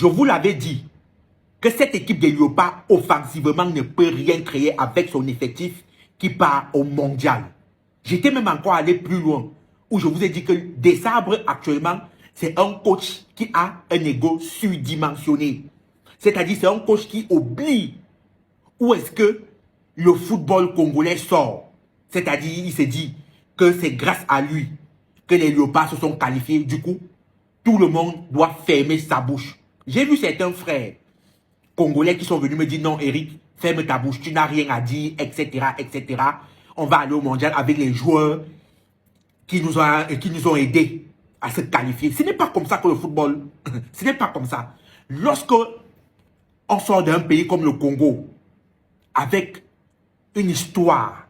Je vous l'avais dit que cette équipe des Léopards, offensivement, ne peut rien créer avec son effectif qui part au mondial. J'étais même encore allé plus loin, où je vous ai dit que Desabre, actuellement, c'est un coach qui a un ego surdimensionné. C'est-à-dire, c'est un coach qui oublie où est-ce que le football congolais sort. C'est-à-dire, il s'est dit que c'est grâce à lui que les Léopards se sont qualifiés. Du coup, tout le monde doit fermer sa bouche. J'ai vu certains frères congolais qui sont venus me dire non, Eric, ferme ta bouche, tu n'as rien à dire, etc., etc. On va aller au mondial avec les joueurs qui nous ont aidés à se qualifier. Ce n'est pas comme ça que le football, ce n'est pas comme ça. Lorsque on sort d'un pays comme le Congo, avec une histoire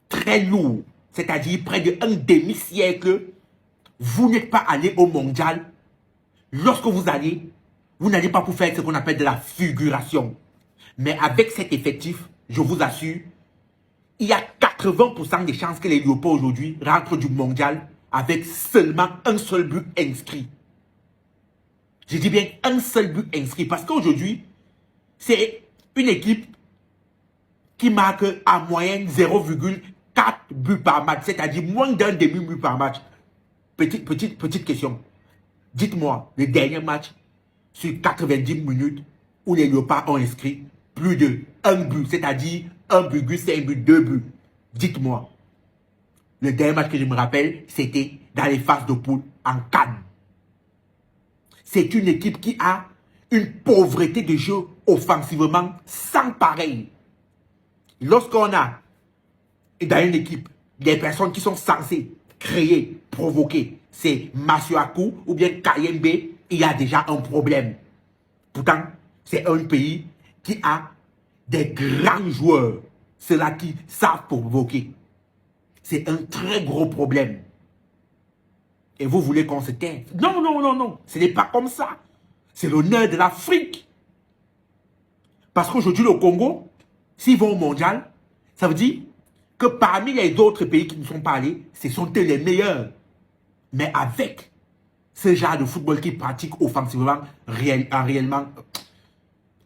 très lourde, c'est-à-dire près d'un demi-siècle, vous n'êtes pas allé au mondial. Lorsque vous allez, vous n'allez pas pour faire ce qu'on appelle de la figuration. Mais avec cet effectif, je vous assure, il y a 80% des chances que les Léopards aujourd'hui rentrent du mondial avec seulement un seul but inscrit. Je dis bien un seul but inscrit parce qu'aujourd'hui, c'est une équipe qui marque en moyenne 0,4 buts par match, c'est-à-dire moins d'un demi-but par match. Petite question. Dites-moi, le dernier match sur 90 minutes où les Léopards ont inscrit plus de un but, c'est-à-dire un but, 5 buts, 2 buts. Dites-moi. Le dernier match que je me rappelle, c'était dans les phases de poule en CAN. C'est une équipe qui a une pauvreté de jeu offensivement sans pareil. Lorsqu'on a dans une équipe des personnes qui sont censées créer, provoquer, c'est Masuaku ou bien Kayembe, il y a déjà un problème. Pourtant, c'est un pays qui a des grands joueurs, ceux-là qui savent provoquer. C'est un très gros problème. Et vous voulez qu'on se taise? Non, non, non, non. Ce n'est pas comme ça. C'est l'honneur de l'Afrique. Parce qu'aujourd'hui, le Congo, s'ils vont au mondial, ça veut dire que parmi les autres pays qui ne sont pas allés, ce sont eux les meilleurs. Mais avec ce genre de football qui pratique offensivement, réellement,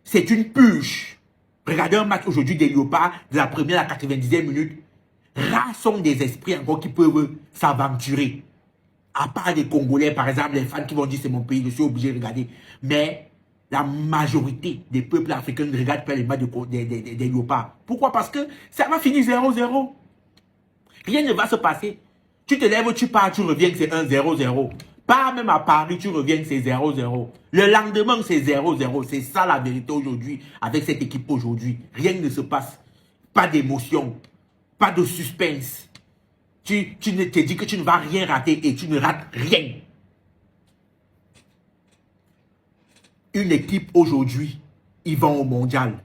c'est une purge. Regardez un match aujourd'hui des Léopards, de la première à la 90e minute. Rares sont des esprits encore qui peuvent s'aventurer. À part les Congolais, par exemple, les fans qui vont dire c'est mon pays, je suis obligé de regarder. Mais la majorité des peuples africains ne regardent pas les matchs des Léopards. Pourquoi? Parce que ça va finir 0-0. Rien ne va se passer. Tu te lèves, tu pars, tu reviens, c'est 1-0-0. Pas même à Paris, tu reviens, c'est 0-0. Le lendemain, c'est 0-0. C'est ça la vérité aujourd'hui, avec cette équipe aujourd'hui. Rien ne se passe. Pas d'émotion, pas de suspense. Tu te dis que tu ne vas rien rater et tu ne rates rien. Une équipe aujourd'hui, ils vont au mondial.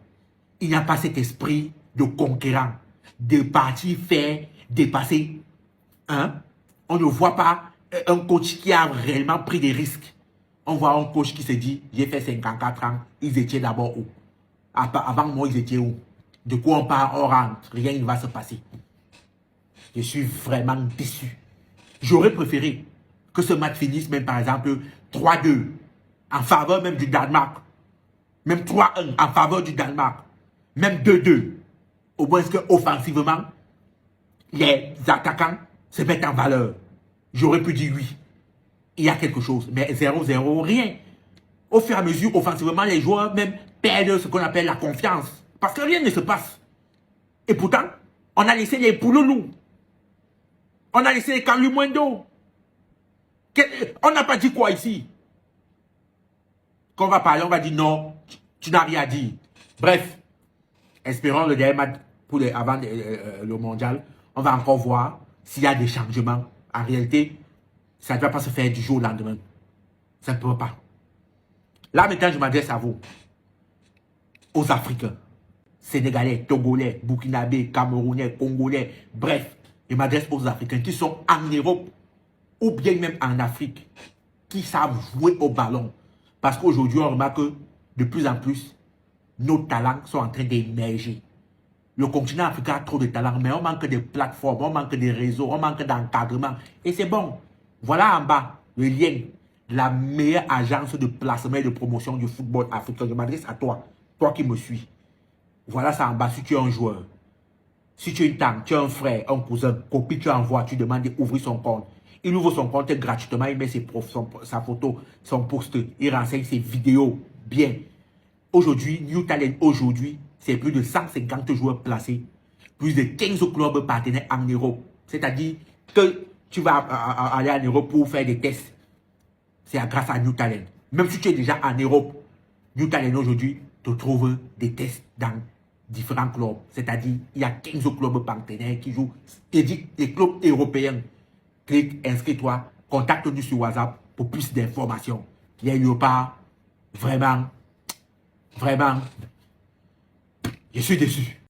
Il n'y a pas cet esprit de conquérant, de partir faire dépasser. Hein? On ne voit pas un coach qui a réellement pris des risques. On voit un coach qui se dit, j'ai fait 54 ans, ils étaient d'abord où? Avant moi, ils étaient où? De quoi on part, on rentre, rien ne va se passer. Je suis vraiment déçu. J'aurais préféré que ce match finisse même par exemple 3-2 en faveur même du Danemark. Même 3-1 en faveur du Danemark. Même 2-2. Au moins que offensivement, les attaquants se mettent en valeur. J'aurais pu dire oui. Il y a quelque chose. Mais 0-0, rien. Au fur et à mesure, offensivement, les joueurs même perdent ce qu'on appelle la confiance. Parce que rien ne se passe. Et pourtant, on a laissé les pouloulous. On a laissé les Kalumwendo. On n'a pas dit quoi ici? Quand on va parler, on va dire non, tu n'as rien à dire. Bref, espérons le dernier match avant le mondial. On va encore voir s'il y a des changements. En réalité, ça ne va pas se faire du jour au lendemain. Ça ne peut pas. Là, maintenant, je m'adresse à vous. Aux Africains. Sénégalais, Togolais, Burkinabés, Camerounais, Congolais. Bref, je m'adresse aux Africains qui sont en Europe ou bien même en Afrique, qui savent jouer au ballon. Parce qu'aujourd'hui, on remarque que de plus en plus, nos talents sont en train d'émerger. Le continent africain a trop de talents, mais on manque de plateformes, on manque de réseaux, on manque d'encadrement. Et c'est bon. Voilà en bas le lien la meilleure agence de placement et de promotion du football africain. Je m'adresse à toi, toi qui me suis. Voilà ça en bas si tu es un joueur. Si tu es une tante, tu es un frère, un cousin, copie, tu envoies, tu demandes d'ouvrir son compte. Il ouvre son compte gratuitement, il met sa photo, son post, il renseigne ses vidéos. Bien. Aujourd'hui, New Talent, aujourd'hui, c'est plus de 150 joueurs placés. Plus de 15 clubs partenaires en Europe. C'est-à-dire que tu vas aller en Europe pour faire des tests. C'est grâce à New Talent. Même si tu es déjà en Europe, New Talent aujourd'hui te trouve des tests dans différents clubs. C'est-à-dire, il y a 15 clubs partenaires qui jouent. Et dit, les clubs européens. Clique, inscris-toi, contacte-nous sur WhatsApp pour plus d'informations. Il n'y a pas vraiment, je suis déçu.